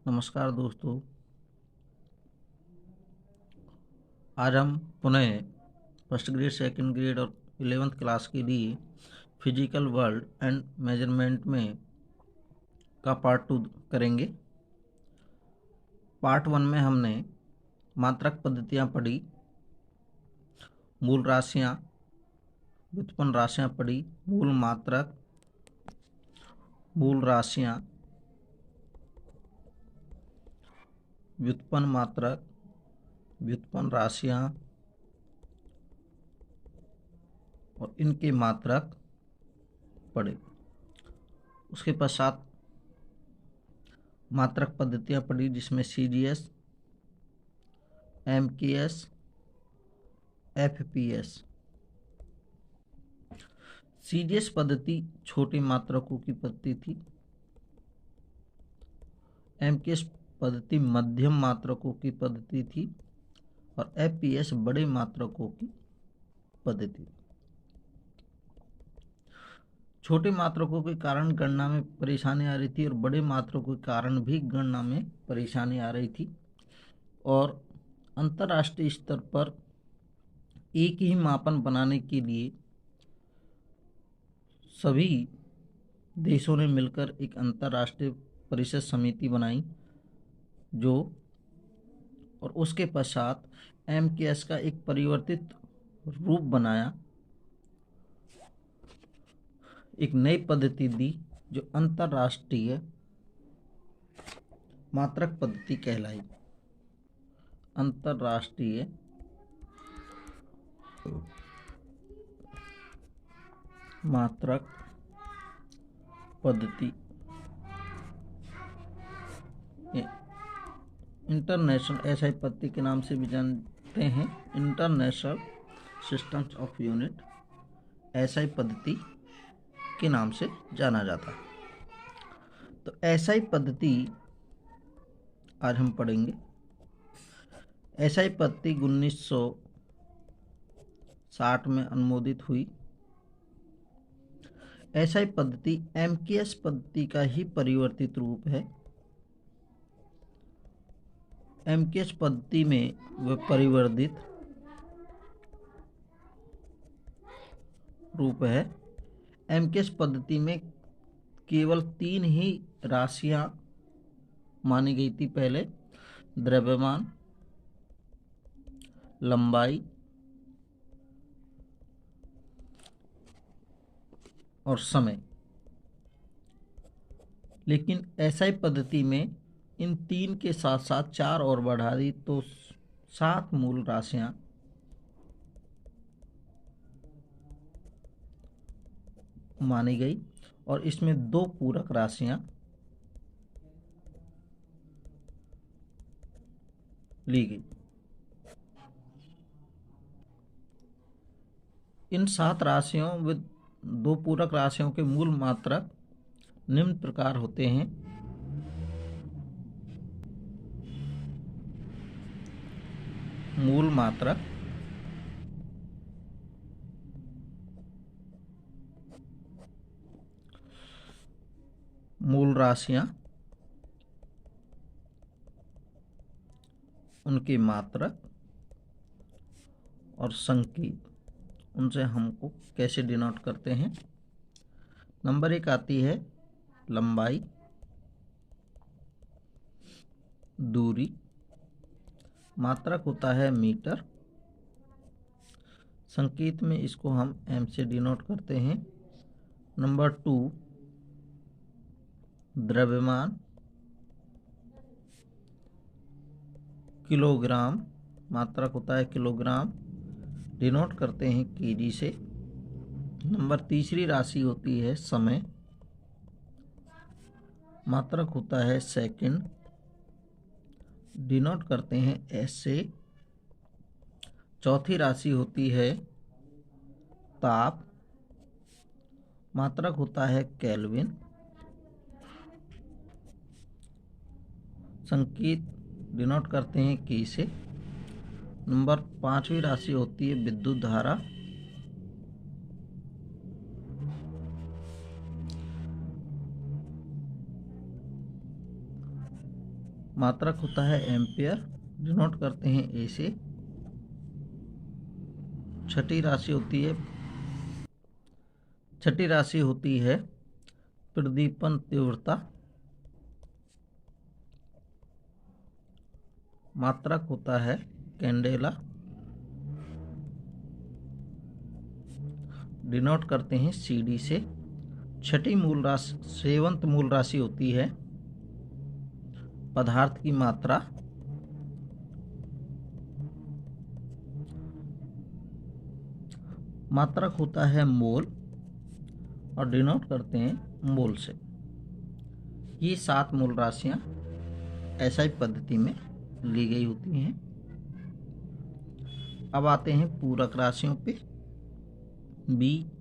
नमस्कार दोस्तों। आज हम पुनः फर्स्ट ग्रेड, सेकंड ग्रेड और 11th क्लास के लिए फिजिकल वर्ल्ड एंड मेजरमेंट में का पार्ट 2 करेंगे। पार्ट 1 में हमने मात्रक पद्धतियाँ पढ़ी, मूल राशियाँ, व्युत्पन्न राशियाँ पढ़ी, मूल मात्रक, मूल राशियाँ, व्युत्पन्न मात्रक, व्युत्पन्न राशियाँ और इनके मात्रक पढ़े। उसके पश्चात मात्रक पद्धतियाँ पढ़ी जिसमें CGS, MKS, FPS। CGS पद्धति छोटी मात्रकों की पद्धति थी। MKS पद्धति मध्यम मात्रकों की पद्धति थी और FPS बड़े मात्रकों की पद्धति। छोटे मात्रकों के कारण गणना में परेशानी आ रही थी और बड़े मात्रकों के कारण भी गणना में परेशानी आ रही थी। और अंतर्राष्ट्रीय स्तर पर एक ही मापन बनाने के लिए सभी देशों ने मिलकर एक अंतर्राष्ट्रीय परिषद समिति बनाई और उसके पश्चात MKS का एक परिवर्तित रूप बनाया, एक नई पद्धति दी जो अंतर्राष्ट्रीय मात्रक पद्धति कहलाई। अंतर्राष्ट्रीय मात्रक पद्धति, इंटरनेशनल SI पद्धति के नाम से भी जानते हैं। International systems of unit SI पद्धति के नाम से जाना जाता है। तो SI पद्धति आज हम पढ़ेंगे। SI पद्धति 1960 में अनुमोदित हुई। SI पद्धति MKS पद्धति का ही परिवर्तित रूप है। MKS पद्धति में वह परिवर्तित रूप है। MKS पद्धति में केवल 3 ही राशियां मानी गई थी पहले: द्रव्यमान, लंबाई और समय। लेकिन SI पद्धति में इन 3 के साथ साथ 4 और बढ़ा दी तो 7 मूल राशियां मानी गई और इसमें 2 पूरक राशियां ली गई। इन 7 राशियों व 2 पूरक राशियों के मूल मात्रक निम्न प्रकार होते हैं। मूल मात्रक, मूल राशियां, उनके मात्रक और संकेत, उनसे हमको कैसे डिनोट करते हैं। नंबर 1 आती है लंबाई, दूरी, मात्रक होता है मीटर, संकेत में इसको हम M से डिनोट करते हैं। नंबर 2 द्रव्यमान, किलोग्राम, मात्रक होता है किलोग्राम, डिनोट करते हैं kg से। नंबर तीसरी राशि होती है समय, मात्रक होता है सेकंड, डिनोट करते हैं S से। चौथी राशि होती है ताप, मात्रक होता है केल्विन, संकेत डिनोट करते हैं K से। नंबर 5वीं राशि होती है विद्युत धारा, मात्रक होता है एम्पियर, डिनोट करते हैं ए से। छठी राशि होती है प्रदीपन तीव्रता। मात्रक होता है कैंडेला, डिनोट करते हैं CD से। सेवंत मूल राशि होती है पदार्थ की मात्रा। मात्रक होता है मोल और डिनोट करते हैं मोल से। ये 7 मूल राशियां SI पद्धति में ली गई होती हैं। अब आते हैं पूरक राशियों पे। बी,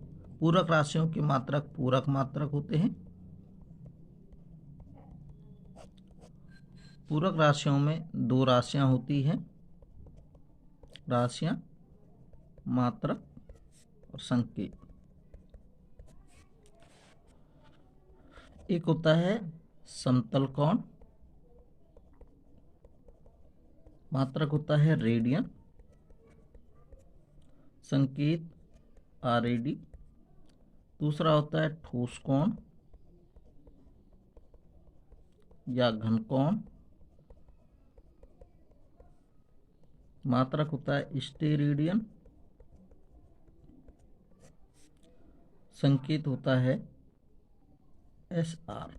पूरक राशियों के मात्रक पूरक मात्रक होते हैं। पूरक राशियों में 2 राशियां होती हैं, राशियां, मात्रक और संकेत। एक होता है समतल कोण, मात्रक होता है रेडियन, संकेत RAD। दूसरा होता है ठोस कोण या घन कोण, मात्रक होता है स्टेरेडियन, संकेत होता है SR।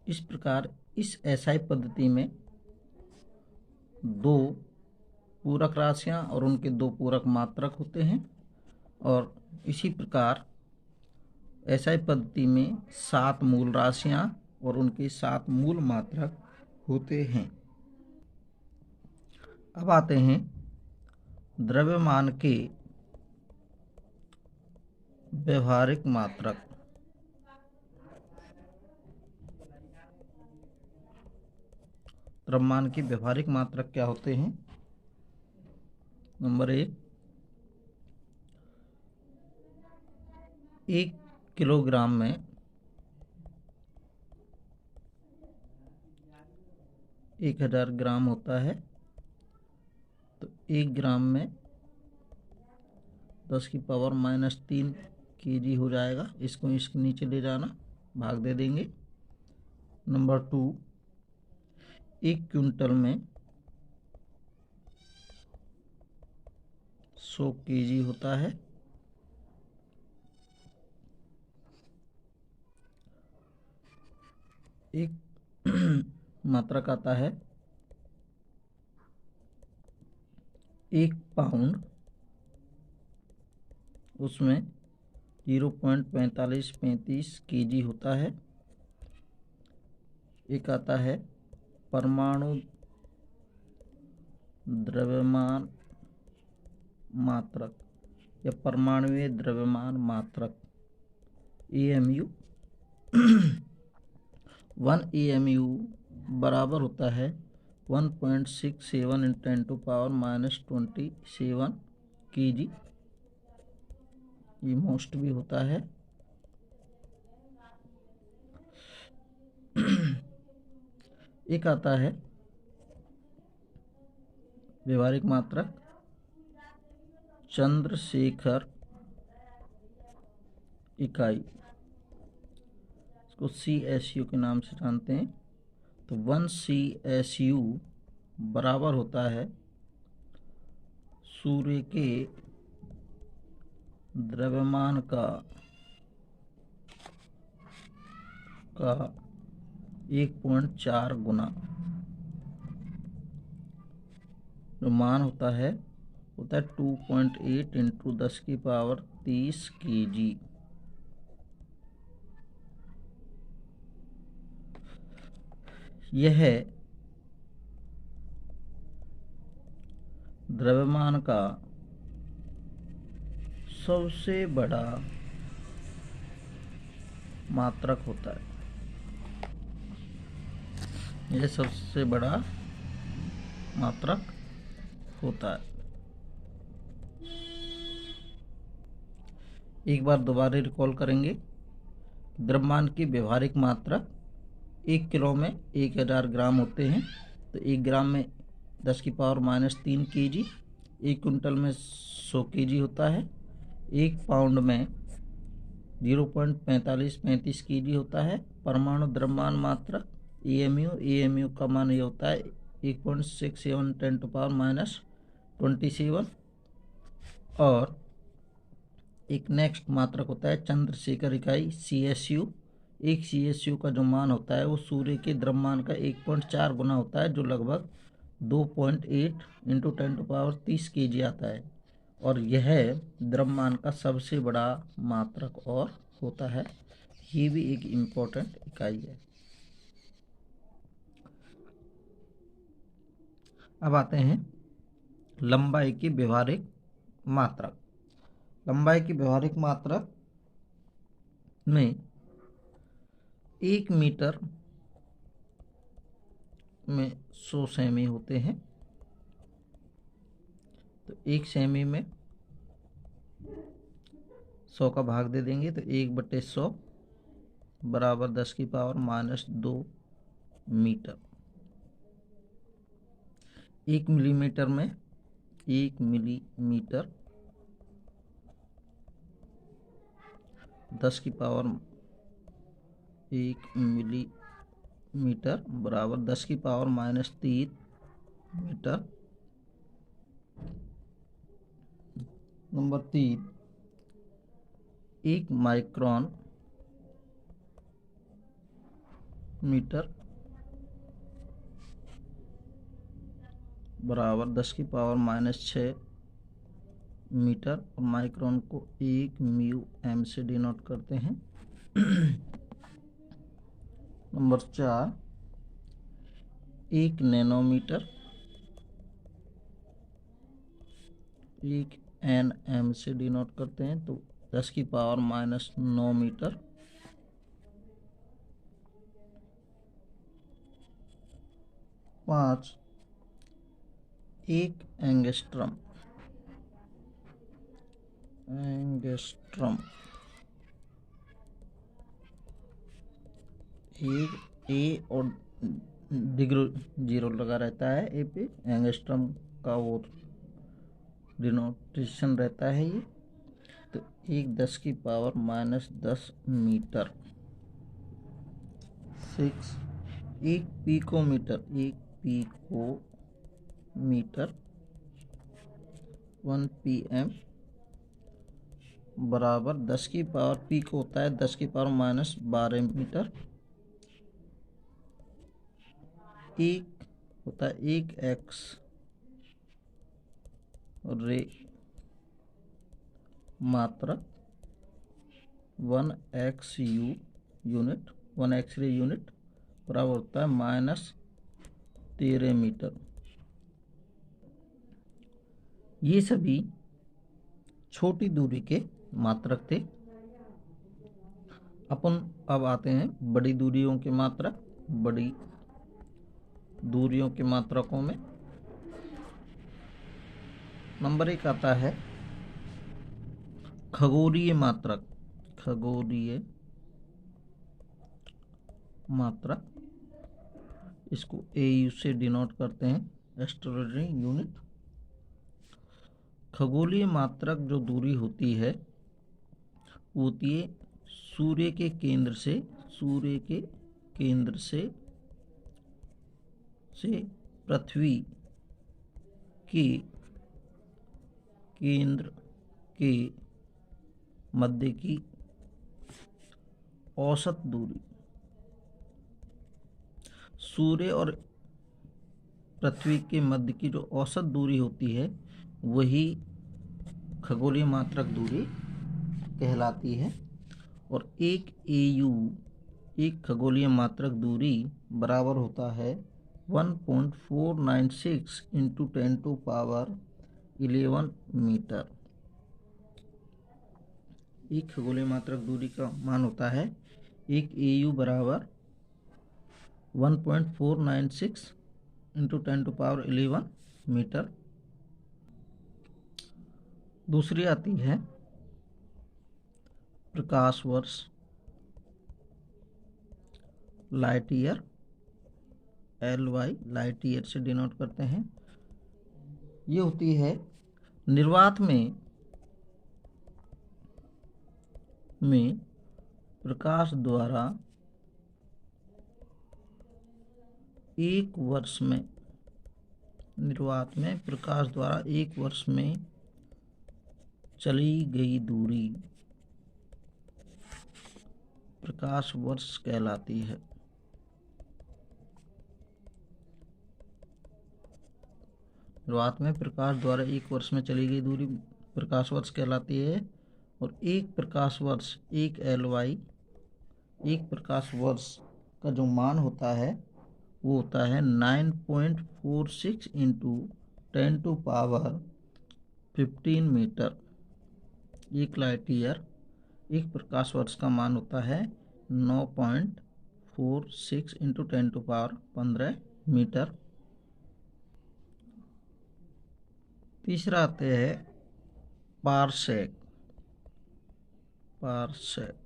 इस प्रकार इस SI पद्धति में 2 पूरक राशियां और उनके 2 पूरक मात्रक होते हैं, और इसी प्रकार SI पद्धति में 7 मूल राशियां और उनके 7 मूल मात्रक होते हैं। अब आते हैं द्रव्यमान के व्यवहारिक मात्रक। द्रव्यमान के व्यवहारिक मात्रक क्या होते हैं? नंबर 1 किलोग्राम में 1000 ग्राम होता है, तो 1 ग्राम में 10⁻³ kg हो जाएगा। इसको इसके नीचे ले जाना, भाग दे देंगे। नंबर 2, 1 क्विंटल में 100 kg होता है। एक मात्रक आता है 1 पाउंड, उसमें 0.4535 kg होता है। एक आता है परमाणु द्रव्यमान मात्रक या परमाणुीय द्रव्यमान मात्रक AMU। 1 AMU बराबर होता है 1.67 × 10⁻⁻27 kg। ये मोस्ट भी होता है। एक आता है व्यवहारिक मात्रक चंद्रशेखर इकाई, इसको CSU के नाम से जानते हैं। तो 1 CSU बराबर होता है सूर्य के द्रव्यमान का 1.4 गुना। जो मान होता है 2.8 × 10⁻30 kg। यह द्रव्यमान का सबसे बड़ा मात्रक होता है। यह सबसे बड़ा मात्रक होता है। एक बार दोबारा रिकॉल करेंगे। द्रव्यमान की व्यवहारिक मात्रक 1 किलो में 1000 ग्राम होते हैं, तो 1 ग्राम में 10⁻³ kg, 1 कुंटल में 100 kg होता है, 1 पाउंड में 0.4535 kg होता है। परमाणु द्रव्यमान मात्रक AMU का मान ये होता है 1.67 10⁻27। और एक नेक्स्ट मात्रक होता है चंद्रशेखर इकाई CSU। एक CSU का जो मान होता है वो सूर्य के द्रव्यमान का 1.4 गुना होता है, जो लगभग 2.8 × 10⁻30 kg आता है। और यह द्रव्यमान का सबसे बड़ा मात्रक और होता है। ये भी एक इम्पोर्टेंट इकाई है। अब आते हैं लंबाई की व्यवहारिक मात्रक। लंबाई की व्यवहारिक मात्रक में 1 मीटर में 100 सेमी होते हैं, तो 1 सेमी में 100 का भाग दे देंगे तो 1/100 बराबर 10⁻² मीटर। 1 मिलीमीटर में 1 मिलीमीटर 10⁻1 मिलीमीटर बराबर 10⁻³ मीटर। नंबर 3, 1 माइक्रोन मीटर बराबर 10⁻6 मीटर। और माइक्रोन को 1 μm से डिनोट करते हैं। नंबर 4, 1 नैनोमीटर 1 nm से डिनोट करते हैं, तो 10⁻9 मीटर। 5, 1 एंगस्ट्रम 1 A और डिग्री 0 लगा रहता है ए पे, एंगस्ट्रम का वो डिनोटेशन रहता है ये। तो 1 10⁻10 मीटर। 6, 1 पिकोमीटर 1 pm बराबर 10 की पावर पीक होता है 10⁻12 मीटर। 1 होता है 1 एक्स रे मात्रक 1 XU यूनिट 1 एक्सरे यूनिट बराबर होता है -13 मीटर। ये सभी छोटी दूरी के मात्रक थे। अपन अब आते हैं बड़ी दूरियों के मात्रक। बड़ी दूरियों के मात्रकों में नंबर 1 आता है खगोलीय मात्रक। खगोलीय मात्रक, इसको AU से डिनोट करते हैं, एस्ट्रोनॉमी यूनिट। खगोलीय मात्रक जो दूरी होती है होती है सूर्य के केंद्र से पृथ्वी के केंद्र के मध्य की औसत दूरी। सूर्य और पृथ्वी के मध्य की जो औसत दूरी होती है वही खगोलीय मात्रक दूरी कहलाती है। और 1 AU एक खगोलीय मात्रक दूरी बराबर होता है 1.496 × 10⁻11 मीटर। एक खगोलीय मात्रक दूरी का मान होता है 1 AU बराबर 1.496 × 10⁻11 मीटर। दूसरी आती है प्रकाश वर्ष। Light year, LY light year से डिनोट करते हैं। ये होती है निर्वात में प्रकाश द्वारा एक वर्ष में, निर्वात में प्रकाश द्वारा एक वर्ष में चली गई दूरी प्रकाश वर्ष कहलाती है। निर्वात में प्रकाश द्वारा एक वर्ष में चली गई दूरी प्रकाश वर्ष कहलाती है। और एक प्रकाश वर्ष, एक LY, एक प्रकाश वर्ष का जो मान होता है वो होता है 9.46 इंटू 10⁻15 मीटर। एक लाइट ईयर, एक प्रकाश वर्ष का मान होता है 9.46 इंटू 10⁻15 मीटर। तीसरा आते हैं पारसेक। पारसेक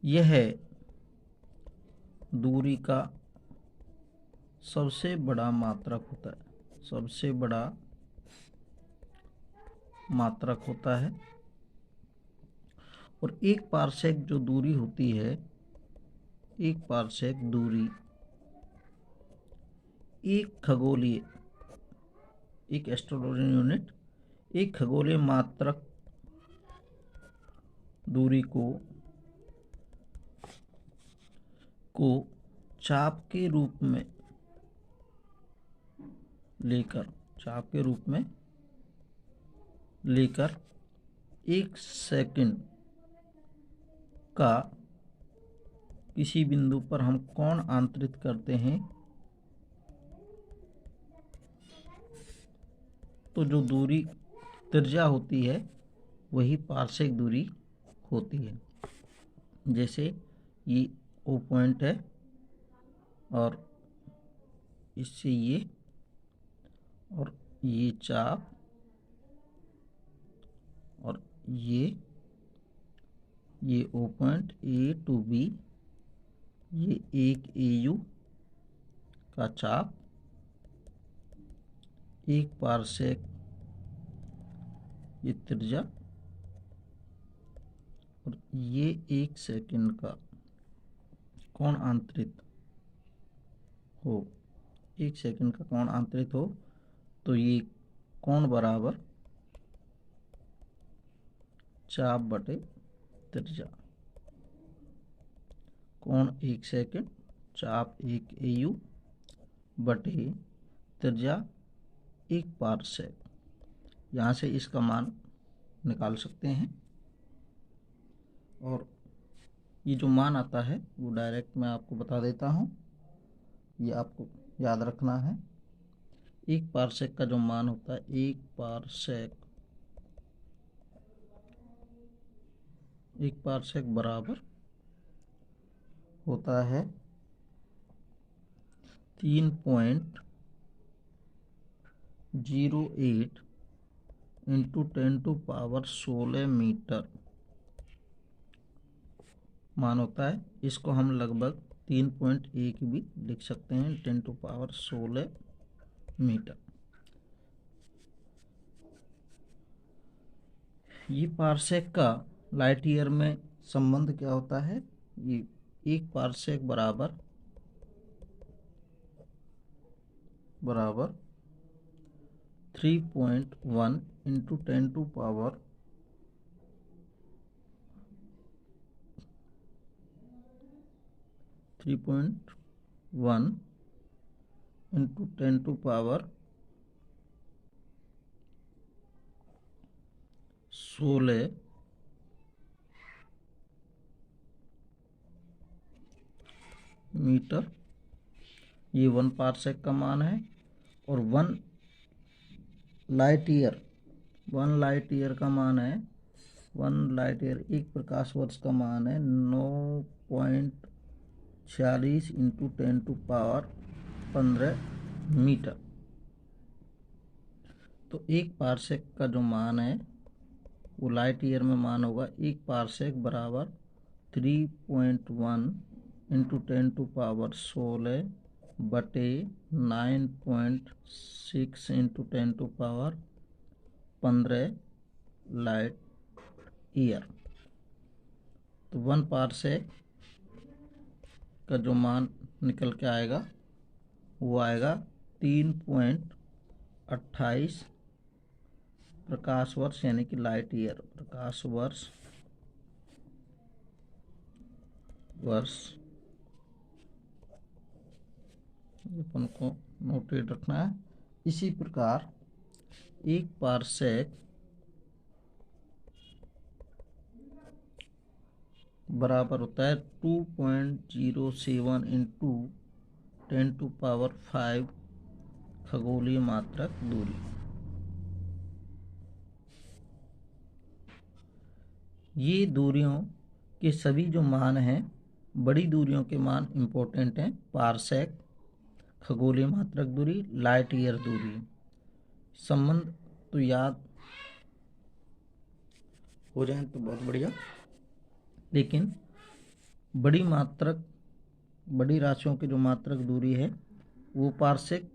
यह दूरी का सबसे बड़ा मात्रक होता है, सबसे बड़ा मात्रक होता है। और एक पारसेक जो दूरी होती है, एक पारसेक दूरी एक खगोलीय, एक एस्ट्रोनॉमिकल यूनिट, एक खगोलीय मात्रक दूरी को चाप के रूप में लेकर, चाप के रूप में लेकर एक सेकंड का किसी बिंदु पर हम कोण आंतरित करते हैं तो जो दूरी त्रिज्या होती है वही पारसेक दूरी होती है। जैसे ये O पॉइंट है और इससे ये, और ये चाप, और ये O point A to B, ये एक AU का चाप, एक पारसेक ये त्रिज्या, और ये एक सेकंड का कोण आंतरित हो, एक सेकंड का कोण आंतरित हो तो ये कोण बराबर चाप बटे त्रिज्या। कोण एक सेकंड, चाप एक AU बटे त्रिज्या एक पारसेक। यहाँ से इसका मान निकाल सकते हैं। और ये जो मान आता है वो डायरेक्ट मैं आपको बता देता हूँ, ये आपको याद रखना है। एक पारसेक का जो मान होता है, एक पारसेक बराबर होता है 3.08 इंटू 10⁻16 मीटर मान होता है। इसको हम लगभग 3.1 भी लिख सकते हैं, 10⁻16 मीटर। ये पारसेक का लाइट ईयर में संबंध क्या होता है? ये एक पारसेक बराबर 3.1 इंटू 10⁻1 इंटू 10⁻16 मीटर, ये 1 पारसेक का मान है। और 1 लाइट ईयर का मान है, 1 लाइट ईयर एक प्रकाश वर्ष का मान है 9.46 इंटू 10⁻15 मीटर। तो एक पारसेक का जो मान है वो लाइट ईयर में मान होगा 1 पारसेक बराबर 3.1 इंटू 10⁻16 बटे 9.6 इंटू 10⁻15 लाइट ईयर। तो 1 पारसेक का जो मान निकल के आएगा वो आएगा 3.28 प्रकाश वर्ष, यानी कि लाइट ईयर। प्रकाश वर्ष अपन को नोटेड रखना है। इसी प्रकार 1 पारसेक बराबर होता है 2.07 इंटू 10⁵ खगोलीय मात्रक दूरी। ये दूरियों के सभी जो मान हैं, बड़ी दूरियों के मान इम्पोर्टेंट हैं। पारसेक, खगोलीय मात्रक दूरी, लाइट ईयर दूरी। संबंध तो याद हो जाए तो बहुत बढ़िया, लेकिन बड़ी राशियों की जो मात्रक दूरी है वो पारसेक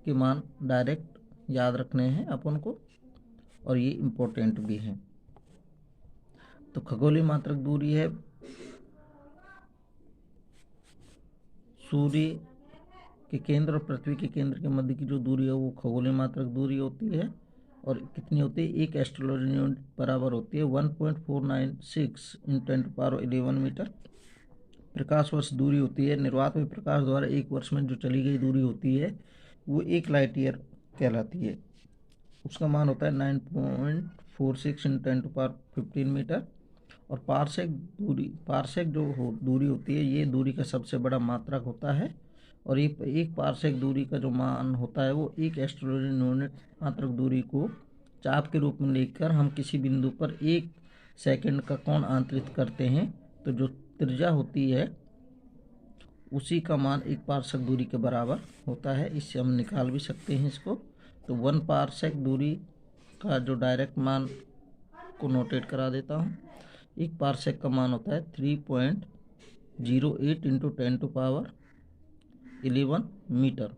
के मान डायरेक्ट याद रखने हैं अपन को, और ये इम्पोर्टेंट भी हैं। तो खगोलीय मात्रक दूरी है सूर्य के केंद्र और पृथ्वी के केंद्र के मध्य की जो दूरी है वो खगोलीय मात्रक दूरी होती है। और कितनी होती है? 1 एस्ट्रोलॉजी यूनिट बराबर होती है 1.496 × 10⁻11 मीटर। प्रकाश वर्ष दूरी होती है निर्वात में प्रकाश द्वारा 1 वर्ष में जो चली गई दूरी होती है वो 1 लाइट ईयर कहलाती है। उसका मान होता है 9.46 × 10⁻15 मीटर। और पारसेक जो दूरी होती है ये दूरी का सबसे बड़ा मात्रक होता है। और ये 1 पारसेक दूरी का जो मान होता है वो 1 एस्ट्रोलॉजी यूनिट मात्रक दूरी को चाप के रूप में लेकर हम किसी बिंदु पर 1 सेकंड का कोण आंतरित करते हैं तो जो त्रिज्या होती है उसी का मान 1 पारसेक दूरी के बराबर होता है। इससे हम निकाल भी सकते हैं इसको। तो 1 पारसेक दूरी का जो डायरेक्ट मान को नोटेट करा देता हूँ। 1 पारसेक का मान होता है 3.08 into 10⁻11 metre.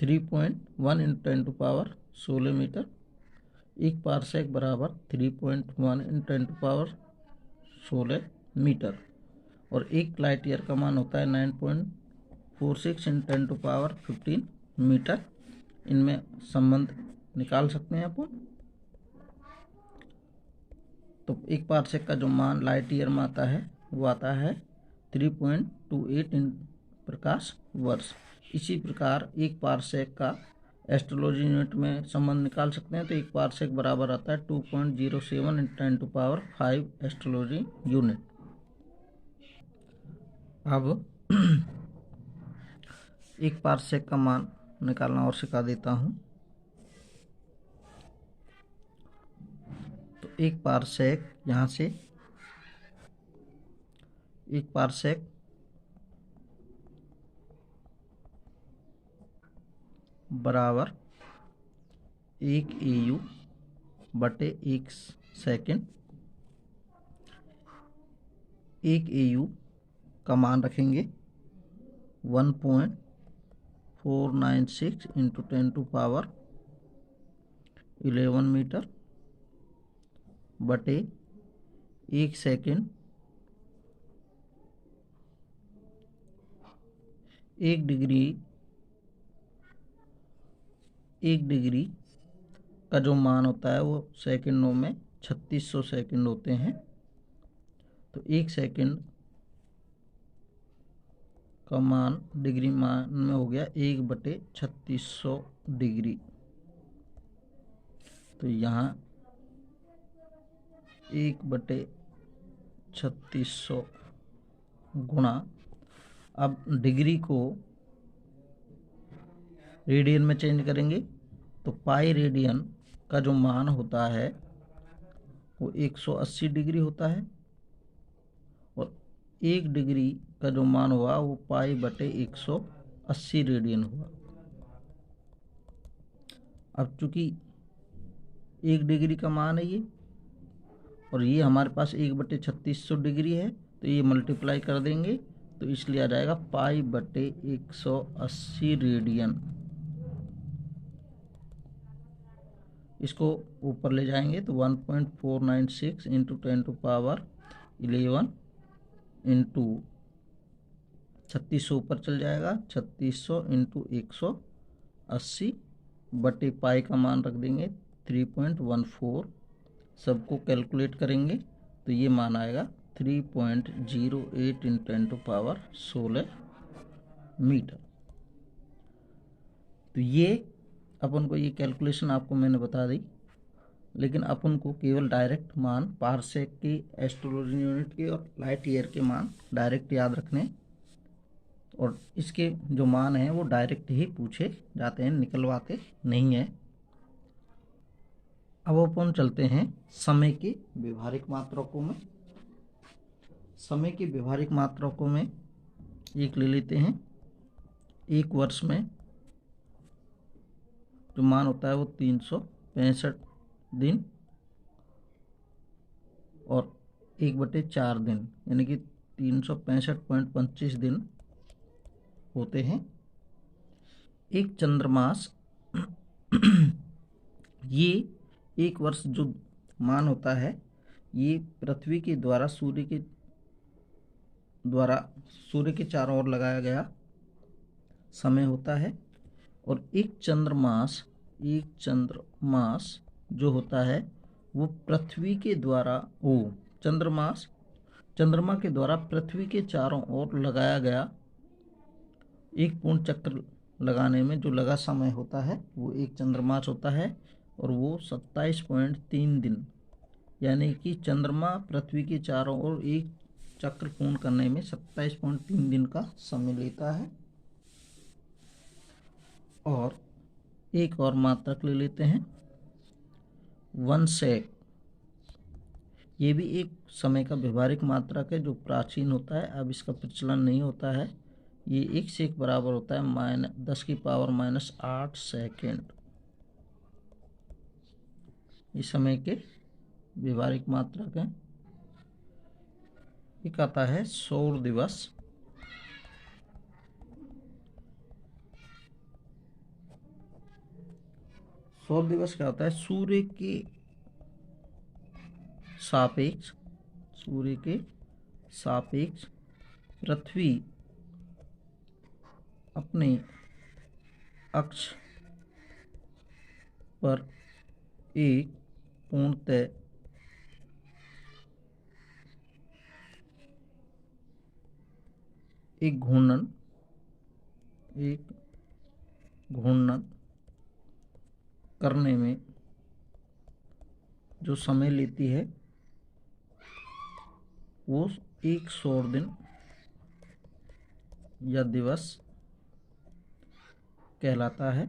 3.1 into 10⁻16 metre. 1 parsec बराबर 3.1 इंटू 10⁻16 मीटर। और 1 लाइट ईयर का मान होता है 9.46 इंटू 10⁻15 मीटर। इनमें संबंध निकाल सकते हैं अपन। तो 1 पारसेक का जो मान लाइट ईयर में आता है वो आता है 3.28 प्रकाश वर्ष। इसी प्रकार 1 पारसेक का एस्ट्रोलॉजी यूनिट में संबंध निकाल सकते हैं। तो 1 पारसेक बराबर आता है 2.07 इंटू 10⁵ एस्ट्रोलॉजी यूनिट। अब 1 पारसेक का मान निकालना और सिखा देता हूँ। तो 1 पारसेक यहाँ से 1 पारसेक बराबर 1 AU बटे 1 सेकेंड। 1 AU का मान रखेंगे 1.496 इंटू 10⁻11 मीटर बटे 1 सेकेंड। 1 डिग्री का जो मान होता है वो सेकंडों में 3600 सेकंड होते हैं। तो 1 सेकंड का मान डिग्री मान में हो गया 1/3600 डिग्री। तो यहाँ 1/3600 गुणा, अब डिग्री को रेडियन में चेंज करेंगे तो पाई रेडियन का जो मान होता है वो 180 डिग्री होता है। और 1 डिग्री का जो मान हुआ वो पाई/180 रेडियन हुआ। अब चूंकि 1 डिग्री का मान है ये, और ये हमारे पास 1/3600 डिग्री है, तो ये मल्टीप्लाई कर देंगे तो इसलिए आ जाएगा π/180 रेडियन। इसको ऊपर ले जाएंगे तो 1.496 इंटू 10⁻11 इंटू 3600 ऊपर चल जाएगा, 3600 इंटू 180 बटे पाई का मान रख देंगे 3.14। सबको कैलकुलेट करेंगे तो ये मान आएगा 3.08 × 10⁻16 मीटर। तो ये अपन को, ये कैलकुलेशन आपको मैंने बता दी, लेकिन अपन को केवल डायरेक्ट मान पारसेक के, एस्ट्रोलॉजी यूनिट के और लाइट ईयर के मान डायरेक्ट याद रखने, और इसके जो मान हैं वो डायरेक्ट ही पूछे जाते हैं, निकलवाते नहीं हैं। अब अपन चलते हैं समय के व्यवहारिक मात्रकों में। समय के व्यवहारिक मात्रकों में एक ले लेते हैं। एक वर्ष में जो मान होता है वो 365 दिन और 1/4 दिन, यानी कि 365.25 दिन होते हैं। एक चंद्रमास ये एक वर्ष जो मान होता है ये पृथ्वी के द्वारा सूर्य के चारों ओर लगाया गया समय होता है। और एक चंद्रमास जो होता है वो पृथ्वी के द्वारा, चंद्रमा के द्वारा पृथ्वी के चारों ओर लगाया गया एक पूर्ण चक्र लगाने में जो लगा समय होता है वो एक चंद्रमास होता है, और वो 27.3 दिन, यानी कि चंद्रमा पृथ्वी के चारों ओर एक चक्र पूर्ण करने में 27.3 दिन का समय लेता है। और एक और मात्रक ले लेते हैं 1 सेक। ये भी एक समय का व्यवहारिक मात्रक है जो प्राचीन होता है, अब इसका प्रचलन नहीं होता है। ये 1 सेक बराबर होता है -10⁻⁸ सेकेंड। ये समय के व्यवहारिक मात्रक हैं। एक आता है सौर दिवस। सौर दिवस क्या होता है? सूर्य के सापेक्ष पृथ्वी अपने अक्ष पर एक पूर्णतः एक घूर्णन करने में जो समय लेती है वो एक सौर दिन या दिवस कहलाता है।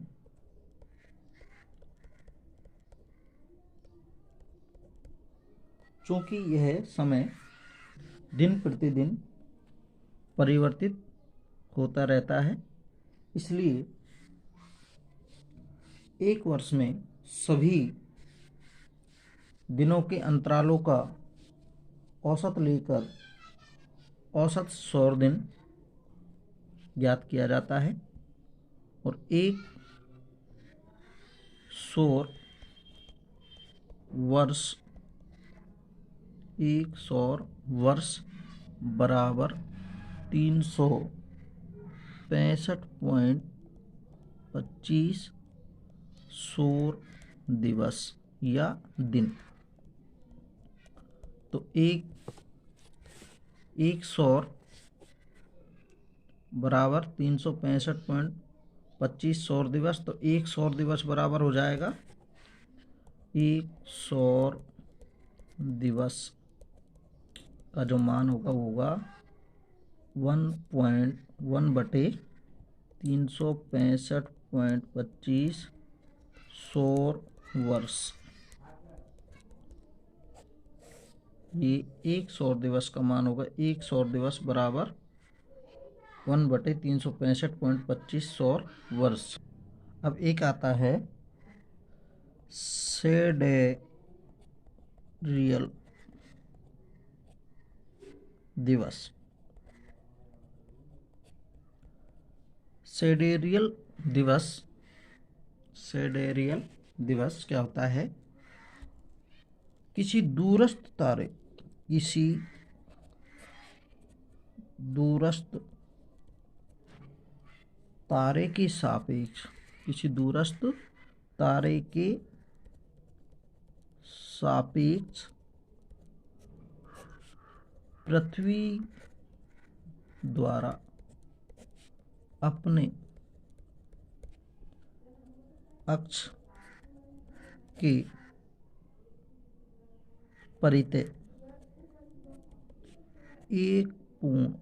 चूंकि यह समय दिन प्रतिदिन परिवर्तित होता रहता है, इसलिए एक वर्ष में सभी दिनों के अंतरालों का औसत लेकर औसत सौर दिन ज्ञात किया जाता है। और एक सौर वर्ष बराबर 365.25 सौर दिवस या दिन। तो एक सौर बराबर 365.25 सौर दिवस, तो एक सौर दिवस बराबर हो जाएगा, एक सौर दिवस का जो मान होगा वो होगा 1/365.25 सौर वर्ष। ये एक सौर दिवस का मान होगा, एक सौर दिवस बराबर 1/365.25 सौर वर्ष। अब एक आता है सेडेरियल दिवस। सेडेरियल दिवस, सेडेरियल दिवस क्या होता है? किसी दूरस्थ तारे, किसी दूरस्थ तारे के सापेक्ष, किसी दूरस्थ तारे के सापेक्ष पृथ्वी द्वारा अपने अक्ष के परितः एक पूर्ण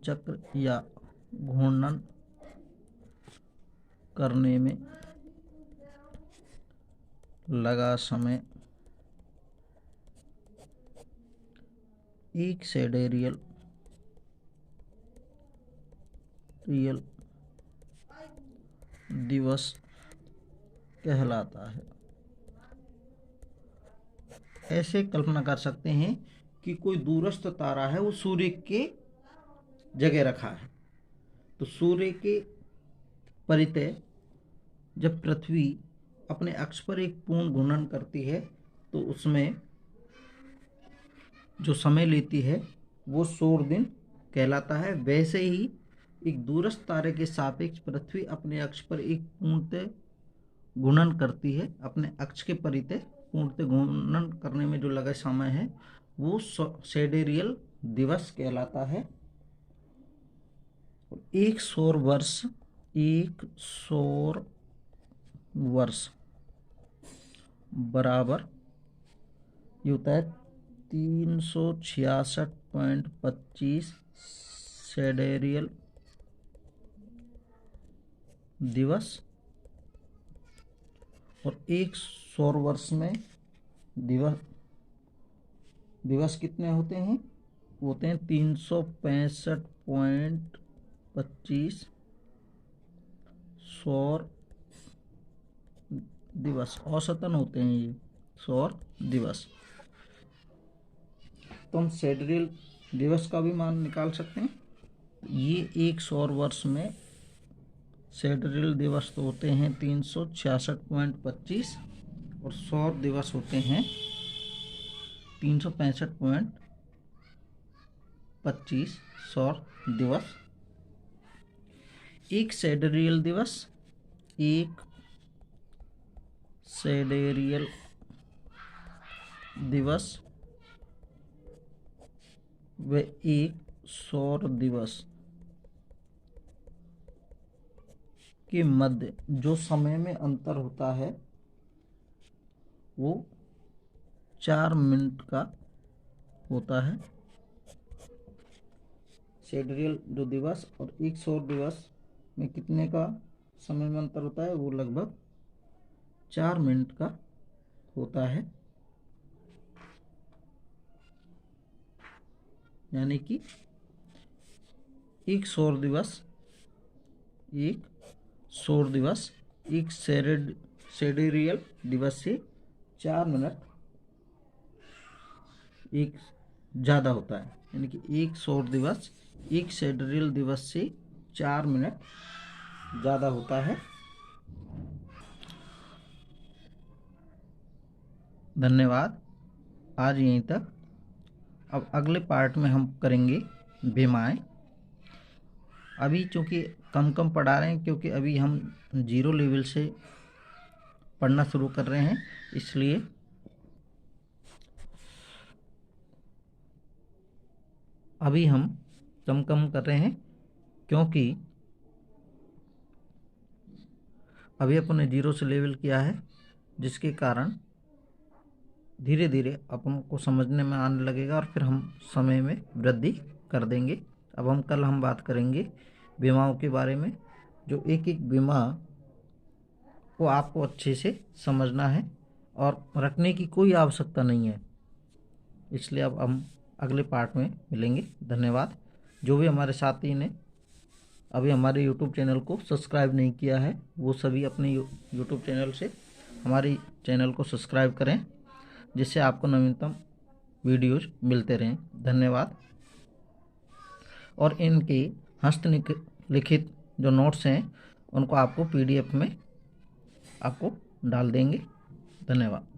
चक्र या घूर्णन करने में लगा समय एक सेडेरियल दिवस कहलाता है। ऐसे कल्पना कर सकते हैं कि कोई दूरस्थ तारा है, वो सूर्य के जगह रखा है, तो सूर्य के परितः जब पृथ्वी अपने अक्ष पर एक पूर्ण घूर्णन करती है तो उसमें जो समय लेती है वो सौर दिन कहलाता है। वैसे ही एक दूरस्थ तारे के सापेक्ष पृथ्वी अपने अक्ष पर एक पूर्णतः घूर्णन करती है, अपने अक्ष के परितः पूर्णतः घूर्णन करने में जो लगा समय है वो सेडेरियल दिवस कहलाता है। एक सौर वर्ष बराबर ये होता है 366.25 सेडेरियल दिवस। और एक सौर वर्ष में दिवस कितने होते हैं? होते हैं 365.25 सौर दिवस, औसतन होते हैं ये सौर दिवस। तो हम सेडेरियल दिवस का भी मान निकाल सकते हैं। ये एक सौर वर्ष में सेडेरियल दिवस तो होते हैं 366.25 और सौर दिवस होते हैं 365.25 सौर दिवस। एक सेडेरियल दिवस व एक सौर दिवस के मध्य जो समय में अंतर होता है वो 4 मिनट का होता है। सेडेरियल जो दिवस और एक सौर दिवस में कितने का समय में अंतर होता है? वो लगभग 4 मिनट का होता है। यानी कि एक सौर दिवस एक सेडेरियल दिवस से 4 मिनट एक ज़्यादा होता है। यानी कि एक सौर दिवस एक सेडेरियल दिवस से 4 मिनट ज़्यादा होता है। धन्यवाद, आज यहीं तक। अब अगले पार्ट में हम करेंगे विमाएँ। अभी चूँकि कम पढ़ा रहे हैं क्योंकि अभी हम 0 लेवल से पढ़ना शुरू कर रहे हैं, इसलिए अभी हम कम कर रहे हैं, क्योंकि अभी अपन 0 से लेवल किया है, जिसके कारण धीरे धीरे अपन को समझने में आने लगेगा और फिर हम समय में वृद्धि कर देंगे। अब कल हम बात करेंगे विमाओं के बारे में। जो एक विमा को आपको अच्छे से समझना है और रखने की कोई आवश्यकता नहीं है, इसलिए अब हम अगले पार्ट में मिलेंगे। धन्यवाद। जो भी हमारे साथी ने अभी हमारे यूट्यूब चैनल को सब्सक्राइब नहीं किया है वो सभी अपने यूट्यूब चैनल से हमारी चैनल को सब्सक्राइब करें, जिससे आपको नवीनतम वीडियोज मिलते रहें। धन्यवाद। और इनके हस्तलिखित जो नोट्स हैं उनको आपको PDF में आपको डाल देंगे। धन्यवाद।